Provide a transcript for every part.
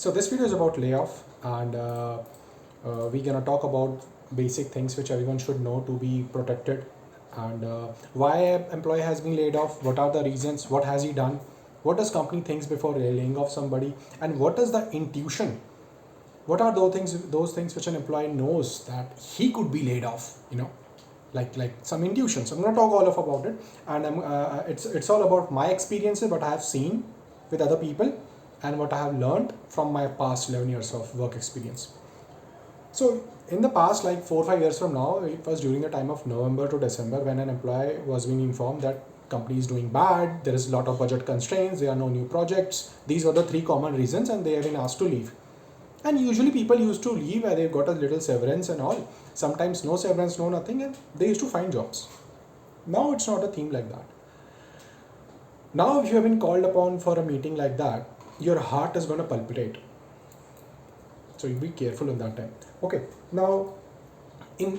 So this video is about layoff, and we're gonna talk about basic things which everyone should know to be protected, and why an employee has been laid off, what are the reasons, what has he done, what does company thinks before laying off somebody, and what is the intuition, what are those things which an employee knows that he could be laid off, like some intuitions. I'm going to talk all of about it, and it's all about my experiences, what I have seen with other people, and what I have learned from my past 11 years of work experience. So in the past, like 4 or 5 years from now, it was during the time of November to December when an employee was being informed that company is doing bad, there is a lot of budget constraints, there are no new projects. These were the three common reasons, and they have been asked to leave. And usually people used to leave where they got a little severance and all. Sometimes no severance, no nothing, and they used to find jobs. Now it's not a theme like that. Now if you have been called upon for a meeting like that, your heart is going to palpitate. So you be careful in that time. Okay, now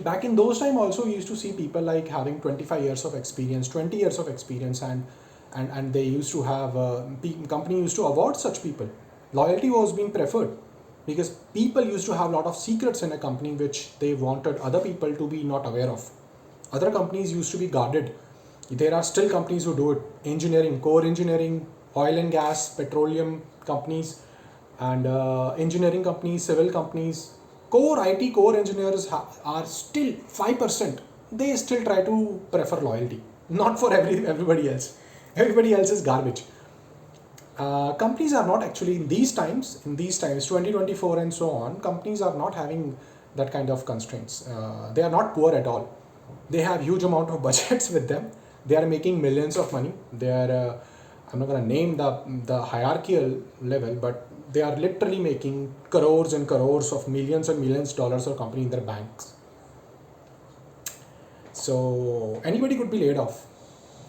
back in those time also, we used to see people like having 25 years of experience, 20 years of experience, and they used to have company used to award such people. Loyalty was being preferred because people used to have a lot of secrets in a company which they wanted other people to be not aware of. Other companies used to be guarded. There are still companies who do it. Engineering, core engineering, oil and gas, petroleum companies, and engineering companies, civil companies. Core IT, core engineers are still 5%. They still try to prefer loyalty. Not for everybody else. Everybody else is garbage. Companies are not actually in these times 2024 and so on, companies are not having that kind of constraints. They are not poor at all. They have huge amount of budgets with them. They are making millions of money. They are I'm not going to name the hierarchical level, but they are literally making crores and crores of millions and millions of dollars of company in their banks. So anybody could be laid off.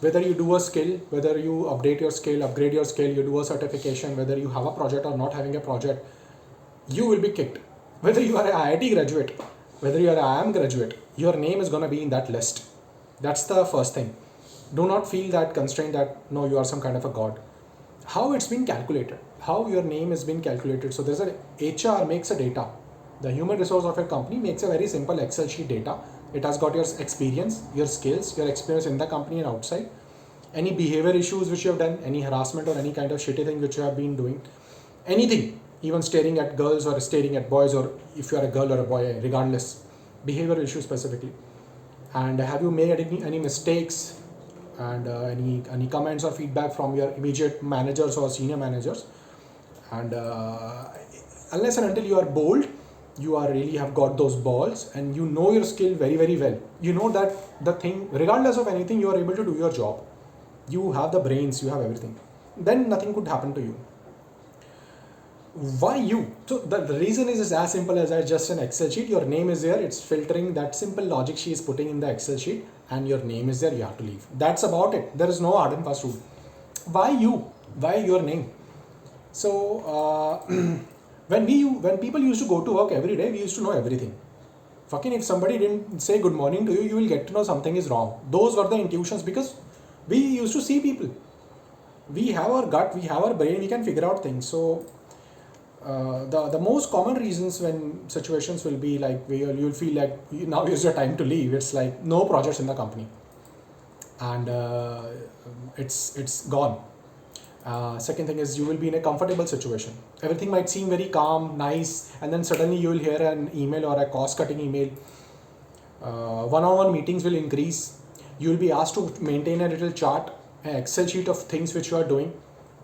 Whether you do a skill, whether you update your skill, upgrade your skill, you do a certification, whether you have a project or not having a project, you will be kicked. Whether you are an IIT graduate, whether you are an IIM graduate, your name is going to be in that list. That's the first thing. Do not feel that constraint that no, you are some kind of a god. How it's been calculated, how your name has been calculated. So there's a HR makes a data. The human resource of a company makes a very simple Excel sheet data. It has got your experience, your skills, your experience in the company and outside, any behavior issues which you have done, any harassment or any kind of shitty thing which you have been doing, anything, even staring at girls or staring at boys, or if you are a girl or a boy, regardless, behavior issues specifically. And have you made any mistakes, and any comments or feedback from your immediate managers or senior managers. And unless and until you are bold, you are really have got those balls and you know your skill very, very well. You know that the thing, regardless of anything, you are able to do your job. You have the brains, you have everything. Then nothing could happen to you. Why you? So the reason is as simple as just an Excel sheet. Your name is there, it's filtering that simple logic she is putting in the Excel sheet, and your name is there, you have to leave. That's about it. There is no hard and fast rule. Why you? Why your name? So when people used to go to work every day, we used to know everything. Fucking if somebody didn't say good morning to you, you will get to know something is wrong. Those were the intuitions, because we used to see people. We have our gut, we have our brain, we can figure out things. So the most common reasons when situations will be like you'll feel like now is your time to leave. It's like no projects in the company, and it's gone. Second thing is you will be in a comfortable situation. Everything might seem very calm, nice, and then suddenly you will hear an email or a cost-cutting email. One-on-one meetings will increase. You will be asked to maintain a little chart, an Excel sheet of things which you are doing.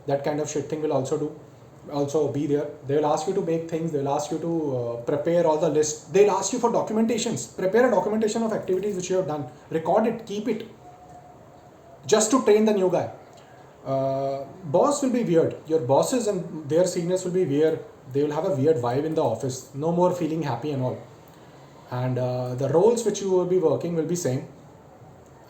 That kind of shit thing will also be there. They will ask you to make things. They will ask you to prepare all the lists. They'll ask you for documentations. Prepare a documentation of activities which you have done. Record it. Keep it. Just to train the new guy. Boss will be weird. Your bosses and their seniors will be weird. They will have a weird vibe in the office. No more feeling happy and all. And the roles which you will be working will be same.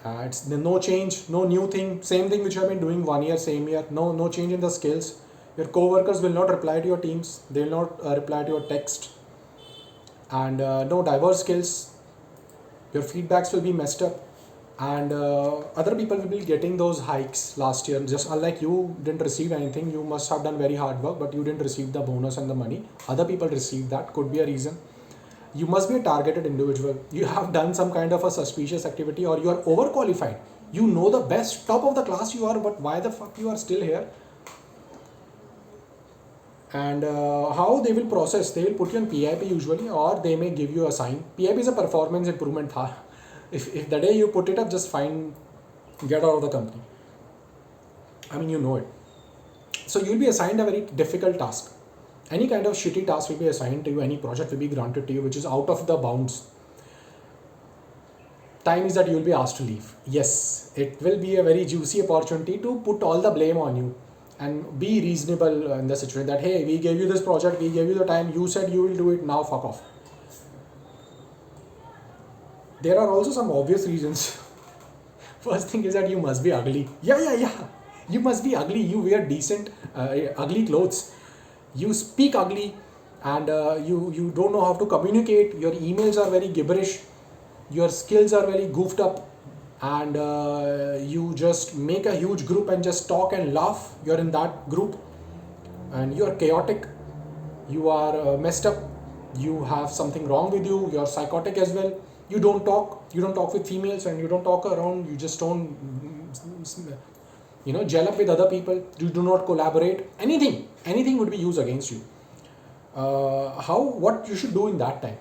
It's no change, no new thing. Same thing which you have been doing 1 year, same year. No change in the skills. Your co-workers will not reply to your teams. They will not reply to your text. And no diverse skills. Your feedbacks will be messed up. and other people will be getting those hikes last year. Just unlike you didn't receive anything, you must have done very hard work, but you didn't receive the bonus and the money. Other people received that, could be a reason. You must be a targeted individual. You have done some kind of a suspicious activity, or you are overqualified. You know the best, top of the class you are, but why the fuck you are still here? And how they will process, they will put you on PIP usually, or they may give you a sign. PIP is a performance improvement tha. If the day you put it up, just fine, get out of the company. I mean, you know it. So you'll be assigned a very difficult task. Any kind of shitty task will be assigned to you, any project will be granted to you which is out of the bounds. Time is that you will be asked to leave. Yes, it will be a very juicy opportunity to put all the blame on you and be reasonable in the situation that, hey, we gave you this project, we gave you the time, you said you will do it, now fuck off. There are also some obvious reasons. First thing is that you must be ugly. Yeah. You must be ugly. You wear decent, ugly clothes. You speak ugly, and you don't know how to communicate. Your emails are very gibberish. Your skills are very goofed up, and you just make a huge group and just talk and laugh. You're in that group, and you're chaotic. You are messed up. You have something wrong with you. You're psychotic as well. You don't talk with females, and you don't talk around. You just don't gel up with other people. You do not collaborate. Anything would be used against you. What you should do in that time?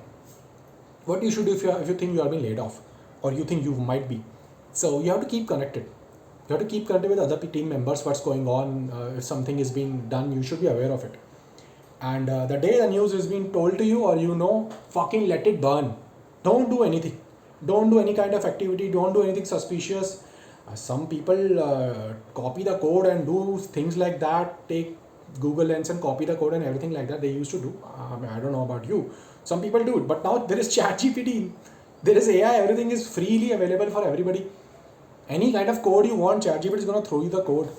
What you should do if you think you are being laid off, or you think you might be? So you have to keep connected. You have to keep connected with other team members. What's going on? If something is being done, you should be aware of it. And the day the news is being told to you, or fucking let it burn. Don't do anything. Don't do any kind of activity. Don't do anything suspicious. Some people copy the code and do things like that. Take Google Lens and copy the code and everything like that. They used to do. I don't know about you. Some people do it. But now there is ChatGPT. There is AI. Everything is freely available for everybody. Any kind of code you want, ChatGPT is going to throw you the code.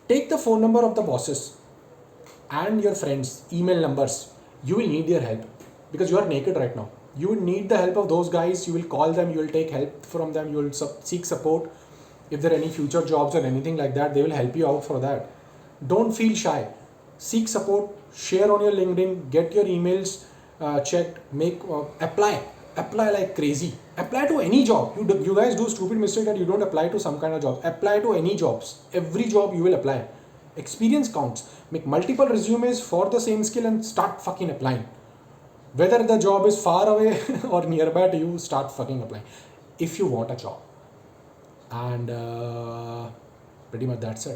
Take the phone number of the bosses and your friends, email numbers. You will need their help because you are naked right now. You will need the help of those guys. You will call them, you will take help from them, you will seek support. If there are any future jobs or anything like that, they will help you out for that. Don't feel shy. Seek support, share on your LinkedIn, get your emails checked, apply like crazy. Apply to any job. You guys do stupid mistake that you don't apply to some kind of job. Apply to any jobs. Every job you will apply. Experience counts. Make multiple resumes for the same skill and start fucking applying. Whether the job is far away or nearby to you, start fucking applying if you want a job. And pretty much that's it.